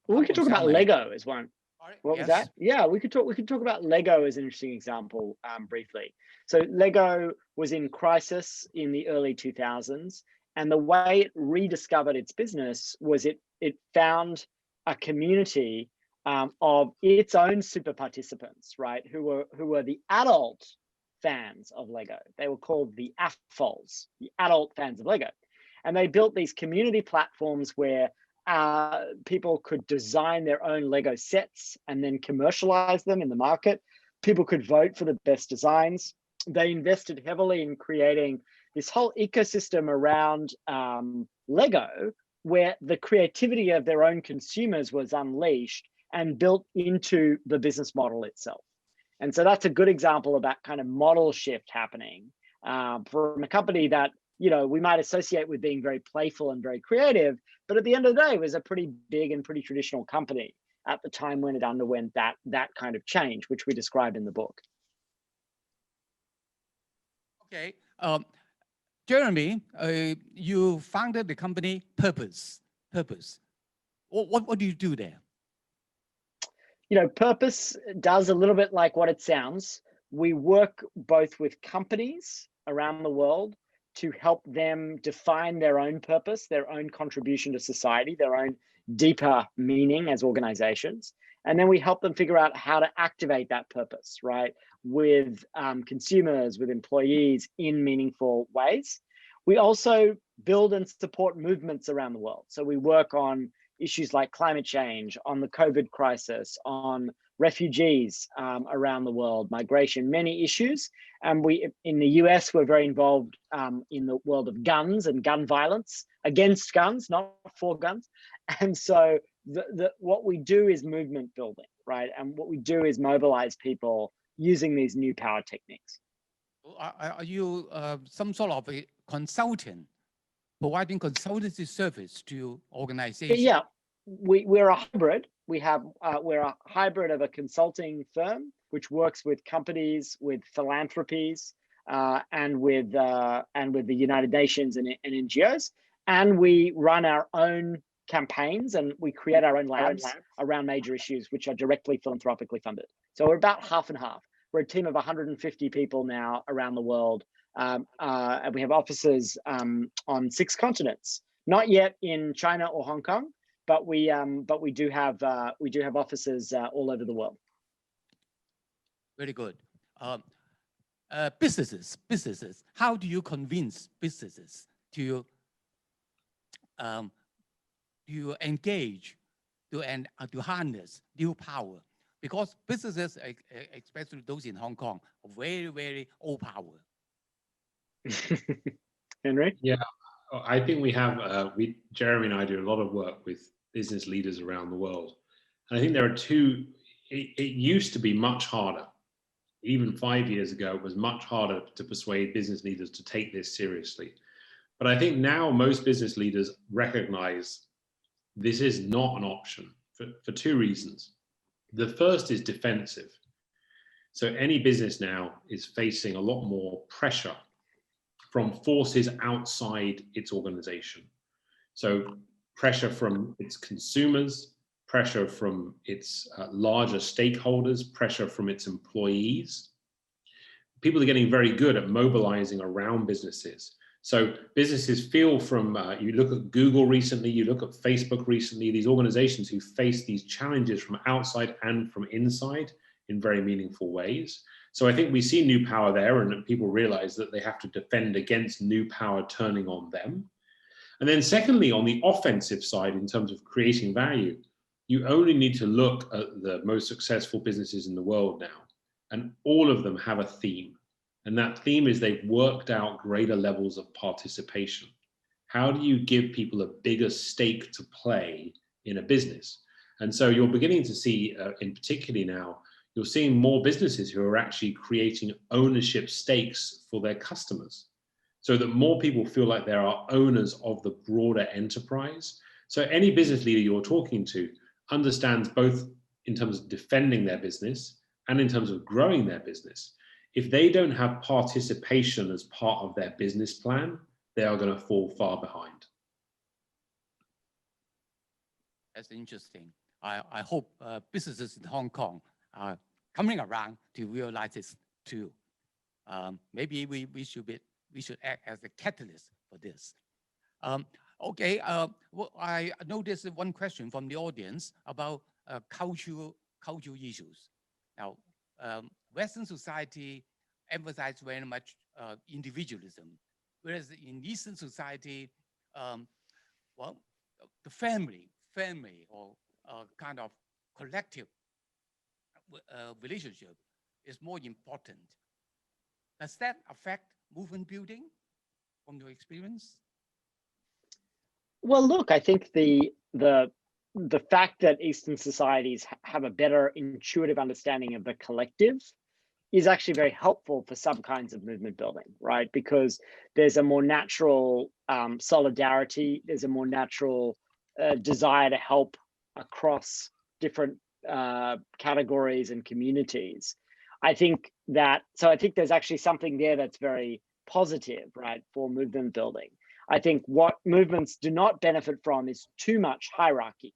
[SPEAKER 8] Well, we could talk about Lego as one. What was that? Yeah, we could talk about Lego as an interesting example briefly. So Lego was in crisis in the early 2000s. And the way it rediscovered its business was it found a community of its own super participants, right? Who were the adult fans of Lego. They were called the AFOLs, the adult fans of Lego. And they built these community platforms where people could design their own Lego sets and then commercialize them in the market. People could vote for the best designs. They invested heavily in creating this whole ecosystem around Lego, where the creativity of their own consumers was unleashed and built into the business model itself. And so that's a good example of that kind of model shift happening from a company that, we might associate with being very playful and very creative, but at the end of the day, it was a pretty big and pretty traditional company at the time when it underwent that kind of change, which we describe in the book.
[SPEAKER 6] Okay. Jeremy, you founded the company Purpose. What do you do there?
[SPEAKER 8] Purpose does a little bit like what it sounds. We work both with companies around the world to help them define their own purpose, their own contribution to society, their own deeper meaning as organizations. And then we help them figure out how to activate that purpose, right? With consumers, with employees in meaningful ways. We also build and support movements around the world. So we work on issues like climate change, on the COVID crisis, on refugees around the world, migration, many issues. And we, in the US, we're very involved in the world of guns and gun violence, against guns, not for guns. And so what we do is movement building, right? And what we do is mobilize people using these new power techniques.
[SPEAKER 6] Are you some sort of a consultant, providing consultancy service to organizations?
[SPEAKER 8] Yeah, we're a hybrid. We're a hybrid of a consulting firm which works with companies, with philanthropies, and with the United Nations and NGOs, and we run our own campaigns and we create our own labs around major issues which are directly philanthropically funded. So we're about half and half. We're a team of 150 people now around the world, and we have offices on 6 continents. Not yet in China or Hong Kong, but we do have offices all over the world.
[SPEAKER 6] Very good. Businesses. How do you convince businesses to engage, to harness new power? Because businesses, especially those in Hong Kong, are very, very old power.
[SPEAKER 8] Henry?
[SPEAKER 10] Yeah, I think we have, Jeremy and I do a lot of work with business leaders around the world. And I think there are two, it used to be much harder. Even 5 years ago, it was much harder to persuade business leaders to take this seriously. But I think now most business leaders recognize this is not an option for 2 reasons. The first is defensive. So any business now is facing a lot more pressure from forces outside its organization. So pressure from its consumers, pressure from its larger stakeholders, pressure from its employees. People are getting very good at mobilizing around businesses. So businesses feel from, you look at Google recently, you look at Facebook recently, these organizations who face these challenges from outside and from inside in very meaningful ways. So I think we see new power there, and people realize that they have to defend against new power turning on them. And then secondly, on the offensive side, in terms of creating value, you only need to look at the most successful businesses in the world now, and all of them have a theme. And that theme is they've worked out greater levels of participation. How do you give people a bigger stake to play in a business? And so you're beginning to see, in particularly now, you're seeing more businesses who are actually creating ownership stakes for their customers, so that more people feel like they are owners of the broader enterprise. So any business leader you're talking to understands both in terms of defending their business and in terms of growing their business. If they don't have participation as part of their business plan, they are going to fall far behind.
[SPEAKER 6] That's interesting. I hope businesses in Hong Kong are coming around to realize this too. Maybe we should act as a catalyst for this. Okay, well, I noticed one question from the audience about cultural issues. Now, Western society emphasizes very much individualism, whereas in Eastern society, well, the family or kind of collective relationship is more important. Does that affect movement building from your experience?
[SPEAKER 8] Well, look, I think the fact that Eastern societies have a better intuitive understanding of the collective is actually very helpful for some kinds of movement building, right? Because there's a more natural solidarity, there's a more natural desire to help across different categories and communities. I think there's actually something there that's very positive, right, for movement building. I think what movements do not benefit from is too much hierarchy.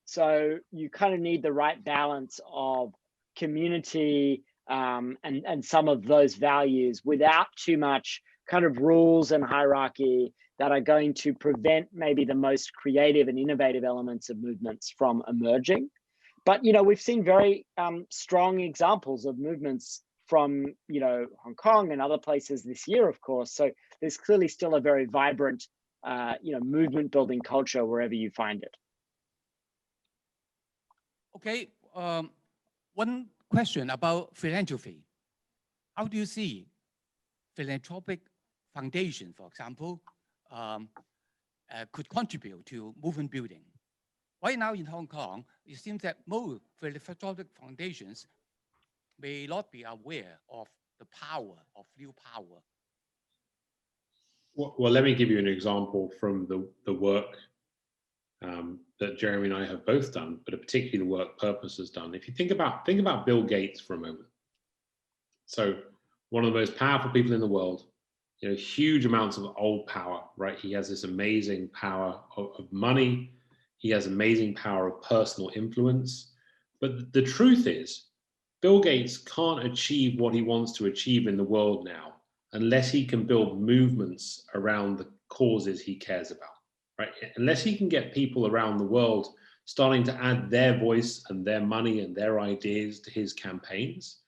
[SPEAKER 8] So you kind of need the right balance of community and some of those values without too much kind of rules and hierarchy that are going to prevent maybe the most creative and innovative elements of movements from emerging. But, we've seen very strong examples of movements from, Hong Kong and other places this year, of course. So there's clearly still a very vibrant, movement building culture wherever you find it.
[SPEAKER 6] Okay, one question about philanthropy. How do you see philanthropic foundation, for example, could contribute to movement building? Right now in Hong Kong, it seems that most philanthropic foundations may not be aware of the power of new power.
[SPEAKER 10] Well, let me give you an example from the work that Jeremy and I have both done, but particularly the work Purpose has done. If you think about Bill Gates for a moment. So one of the most powerful people in the world, huge amounts of old power, right? He has this amazing power of money. He has amazing power of personal influence. But the truth is, Bill Gates can't achieve what he wants to achieve in the world now unless he can build movements around the causes he cares about, right? Unless he can get people around the world starting to add their voice and their money and their ideas to his campaigns,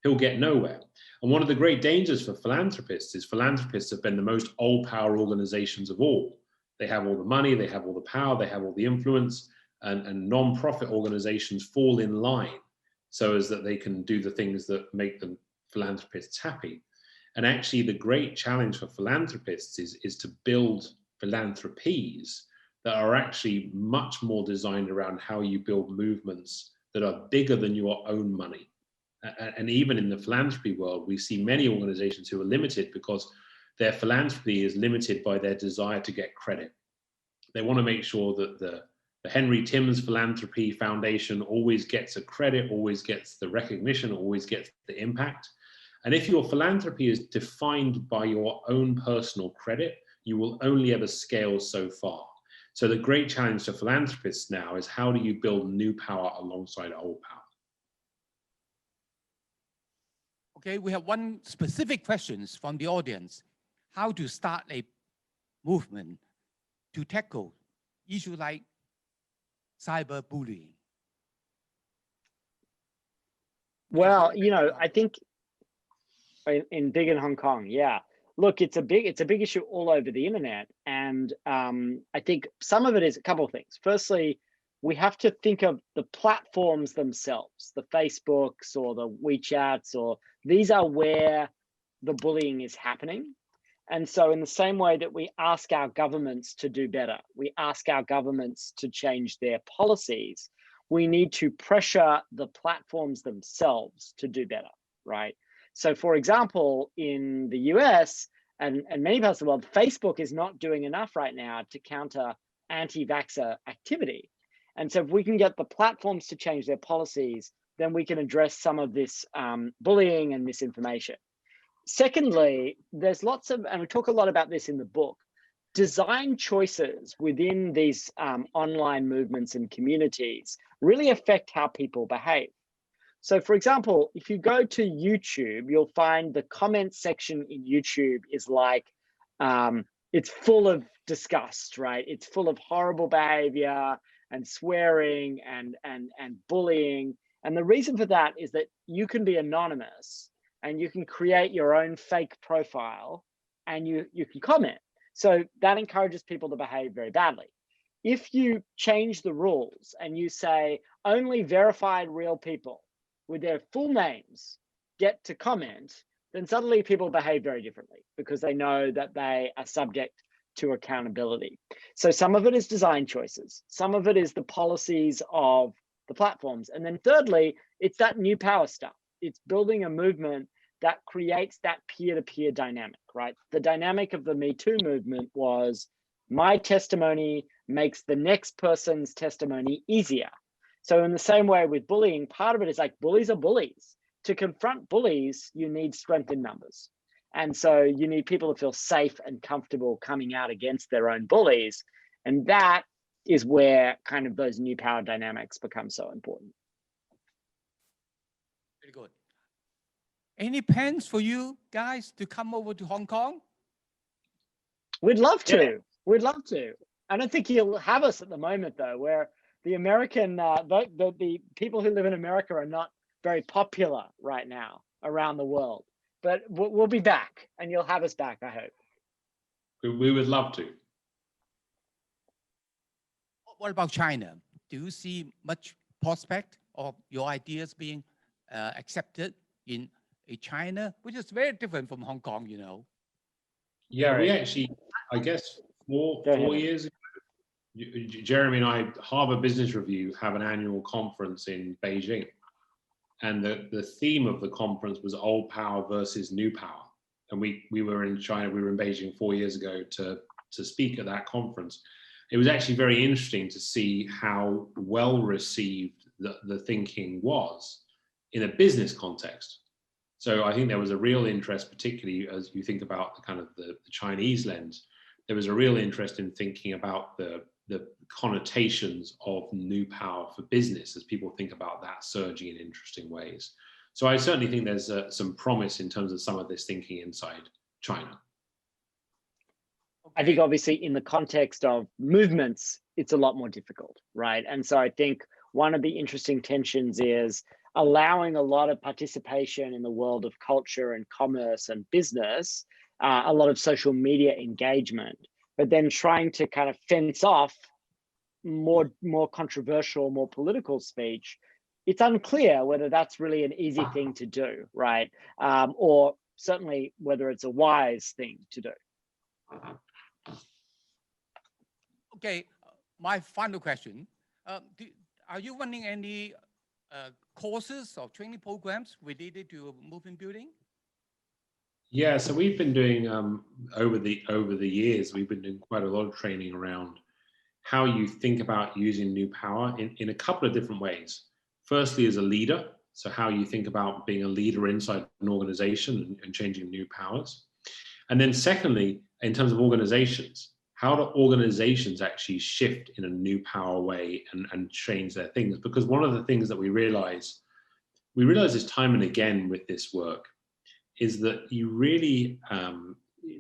[SPEAKER 10] he'll get nowhere. And one of the great dangers for philanthropists is philanthropists have been the most old power organizations of all. They have all the money, they have all the power, they have all the influence, and non-profit organizations fall in line so as that they can do the things that make the philanthropists happy. And actually the great challenge for philanthropists is to build philanthropies that are actually much more designed around how you build movements that are bigger than your own money. And even in the philanthropy world, we see many organizations who are limited because their philanthropy is limited by their desire to get credit. They want to make sure that the Henry Timms Philanthropy Foundation always gets a credit, always gets the recognition, always gets the impact. And if your philanthropy is defined by your own personal credit, you will only ever scale so far. So the great challenge to philanthropists now is how do you build new power alongside old power?
[SPEAKER 6] Okay, we have one specific question from the audience. How to start a movement to tackle issues like cyberbullying?
[SPEAKER 8] Well, I think in big in Hong Kong, yeah. Look, it's a big issue all over the internet, and I think some of it is a couple of things. Firstly, we have to think of the platforms themselves, the Facebooks or the WeChats, or these are where the bullying is happening. And so in the same way that we ask our governments to do better, we ask our governments to change their policies, we need to pressure the platforms themselves to do better, right? So for example, in the US and many parts of the world, Facebook is not doing enough right now to counter anti-vaxxer activity. And so if we can get the platforms to change their policies, then we can address some of this bullying and misinformation. Secondly, there's lots of, and we talk a lot about this in the book, design choices within these online movements and communities really affect how people behave. So for example, if you go to YouTube, you'll find the comment section in YouTube is like, it's full of disgust, right? It's full of horrible behavior and swearing and bullying. And the reason for that is that you can be anonymous and you can create your own fake profile and you can comment. So that encourages people to behave very badly. If you change the rules and you say only verified real people with their full names get to comment, then suddenly people behave very differently because they know that they are subject to accountability. So some of it is design choices. Some of it is the policies of the platforms. And then thirdly, it's that new power stuff. It's building a movement that creates that peer-to-peer dynamic, right? The dynamic of the Me Too movement was my testimony makes the next person's testimony easier. So in the same way with bullying, part of it is like bullies are bullies. To confront bullies, you need strength in numbers. And so you need people to feel safe and comfortable coming out against their own bullies. And that is where kind of those new power dynamics become so important.
[SPEAKER 6] Very good. Any plans for you guys to come over to Hong Kong
[SPEAKER 8] We'd love to. Yeah. We'd love to. I don't think you'll have us at the moment, though, where the American, the people who live in America are not very popular right now around the world. But we'll be back, and you'll have us back, I hope.
[SPEAKER 10] We would love to.
[SPEAKER 6] What about China? Do you see much prospect of your ideas being accepted in China, which is very different from Hong Kong, you know?
[SPEAKER 10] Yeah, we actually, I guess, four years ago, Jeremy and I, Harvard Business Review, have an annual conference in Beijing. And the theme of the conference was old power versus new power. And we were in China, we were in Beijing 4 years ago to speak at that conference. It was actually very interesting to see how well received the thinking was in a business context. So I think there was a real interest, particularly as you think about the kind of the Chinese lens, there was a real interest in thinking about the connotations of new power for business as people think about that surging in interesting ways. So I certainly think there's some promise in terms of some of this thinking inside China.
[SPEAKER 8] I think obviously in the context of movements, it's a lot more difficult, right? And so I think one of the interesting tensions is allowing a lot of participation in the world of culture and commerce and business, a lot of social media engagement, but then trying to kind of fence off more controversial, more political speech. It's unclear whether that's really an easy thing to do, right? Or certainly whether it's a wise thing to do.
[SPEAKER 6] Okay, my final question. Are you running any courses or training programs related to movement building?
[SPEAKER 10] Yeah, so we've been doing over the years, we've been doing quite a lot of training around how you think about using new power in a couple of different ways. Firstly, as a leader, so how you think about being a leader inside an organization and changing new powers. And then secondly, in terms of organizations, how do organizations actually shift in a new power way and change their things? Because one of the things that we realize this time and again with this work is that you really,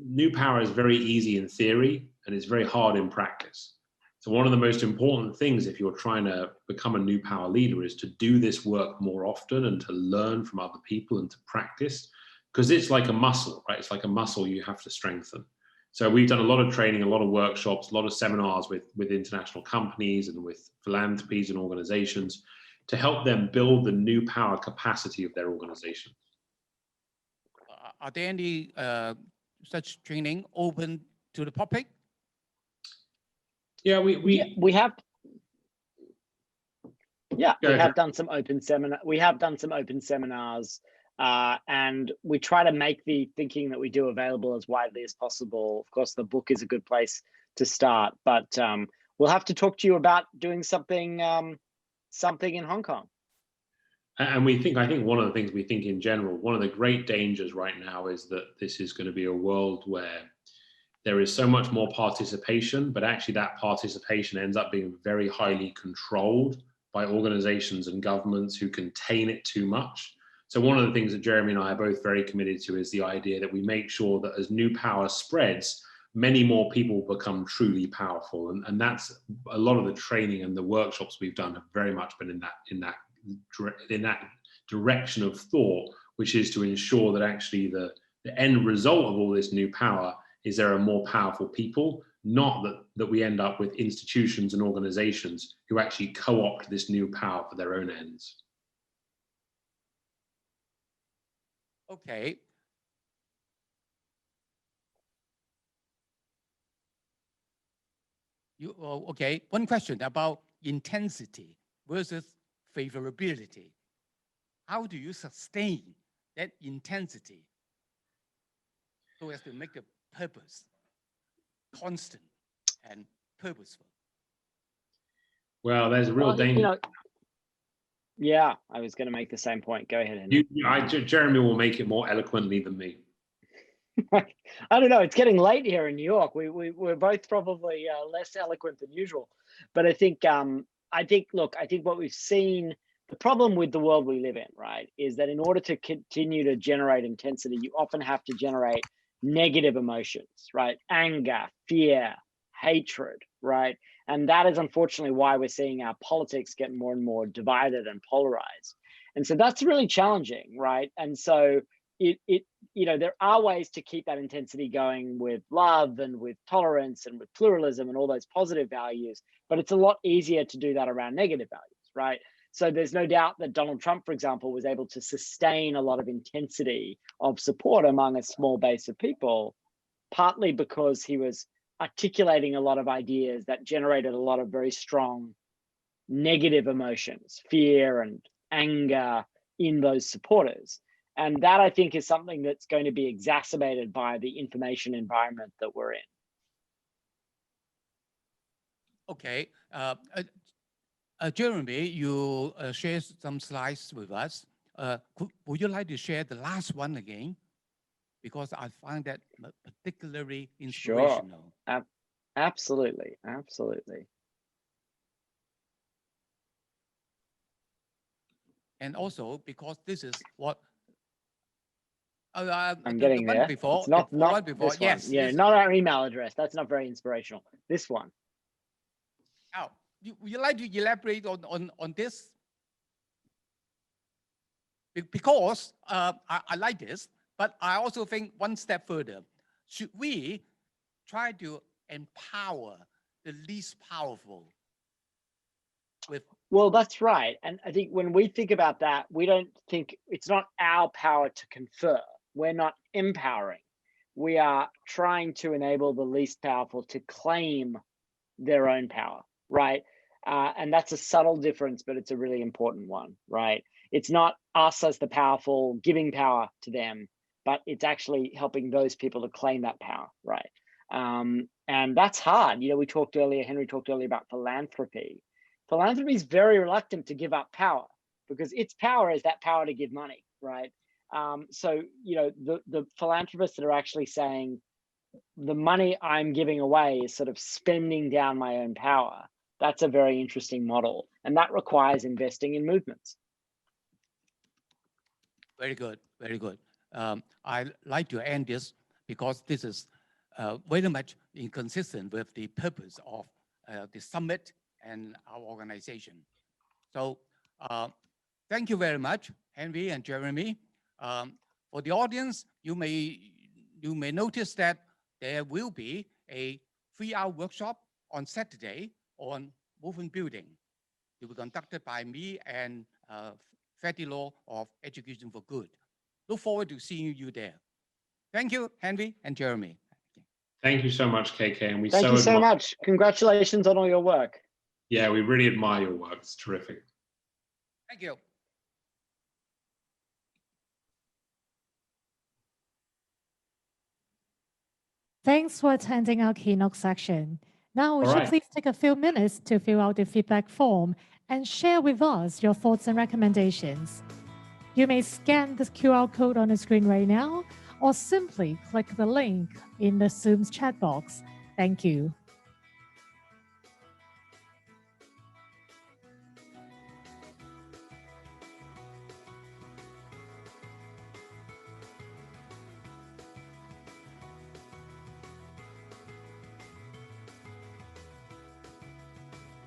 [SPEAKER 10] new power is very easy in theory and it's very hard in practice. So one of the most important things if you're trying to become a new power leader is to do this work more often and to learn from other people and to practice, because it's like a muscle, right? It's like a muscle you have to strengthen. So we've done a lot of training, a lot of workshops, a lot of seminars with international companies and with philanthropies and organizations to help them build the new power capacity of their organization.
[SPEAKER 6] Are there any such training open to the public?
[SPEAKER 10] Yeah, we have.
[SPEAKER 8] Yeah, we have done some open seminar. We have done some open seminars, and we try to make the thinking that we do available as widely as possible. Of course, the book is a good place to start, but we'll have to talk to you about doing something in Hong Kong.
[SPEAKER 10] And I think one of the things we think in general, one of the great dangers right now is that this is going to be a world where there is so much more participation, but actually that participation ends up being very highly controlled by organizations and governments who contain it too much. So one of the things that Jeremy and I are both very committed to is the idea that we make sure that as new power spreads, many more people become truly powerful. And that's a lot of the training and the workshops we've done have very much been in that direction of thought, which is to ensure that actually the end result of all this new power is there are more powerful people, not that we end up with institutions and organizations who actually co-opt this new power for their own ends.
[SPEAKER 6] Okay. Okay, one question about intensity versus favorability. How do you sustain that intensity so as to make the purpose constant and purposeful?
[SPEAKER 10] Well, there's a real danger.
[SPEAKER 8] Yeah, I was going to make the same point. Go ahead, Henry.
[SPEAKER 10] Jeremy will make it more eloquently than me.
[SPEAKER 8] I don't know. It's getting late here in New York. We're both probably less eloquent than usual. But I think what we've seen, the problem with the world we live in, right, is that in order to continue to generate intensity, you often have to generate negative emotions, right? Anger, fear, hatred, right? And that is unfortunately why we're seeing our politics get more and more divided and polarized. And so that's really challenging, right? And so there are ways to keep that intensity going with love and with tolerance and with pluralism and all those positive values, but it's a lot easier to do that around negative values, right? So there's no doubt that Donald Trump, for example, was able to sustain a lot of intensity of support among a small base of people, partly because he was articulating a lot of ideas that generated a lot of very strong negative emotions, fear and anger in those supporters. And that, I think, is something that's going to be exacerbated by the information environment that we're in.
[SPEAKER 6] Okay. Jeremy, you shared some slides with us. Would you like to share the last one again? Because I find that particularly inspirational.
[SPEAKER 8] Sure. Absolutely.
[SPEAKER 6] And also because this is what
[SPEAKER 8] I'm getting there.
[SPEAKER 6] Before,
[SPEAKER 8] it's not
[SPEAKER 6] before.
[SPEAKER 8] This
[SPEAKER 6] yes,
[SPEAKER 8] one. Yeah,
[SPEAKER 6] this
[SPEAKER 8] not our email address. That's not very inspirational. This one.
[SPEAKER 6] Now, would you like to elaborate on this? Because I like this, but I also think one step further. Should we try to empower the least powerful?
[SPEAKER 8] Well, that's right. And I think when we think about that, we don't think it's not our power to confer. We're not empowering. We are trying to enable the least powerful to claim their own power, right? And that's a subtle difference, but it's a really important one, right? It's not us as the powerful giving power to them, but it's actually helping those people to claim that power, right? And that's hard. Henry talked earlier about philanthropy. Philanthropy is very reluctant to give up power because its power is that power to give money, right? So, the philanthropists that are actually saying the money I'm giving away is sort of spending down my own power. That's a very interesting model. And that requires investing in movements.
[SPEAKER 6] Very good, very good. I'd like to end this because this is very much inconsistent with the purpose of the summit and our organization. So thank you very much, Henry and Jeremy. For the audience, you may notice that there will be a 3-hour workshop on Saturday on movement building. It will be conducted by me and Fatty Law of Education for Good. Look forward to seeing you there. Thank you, Henry and Jeremy.
[SPEAKER 10] Thank you so much, KK. And
[SPEAKER 8] thank you so much. Congratulations on all your work.
[SPEAKER 10] Yeah, we really admire your work. It's terrific.
[SPEAKER 6] Thank you.
[SPEAKER 1] Thanks for attending our keynote section. Now, would you please take a few minutes to fill out the feedback form and share with us your thoughts and recommendations. You may scan the QR code on the screen right now, or simply click the link in the Zoom's chat box. Thank you.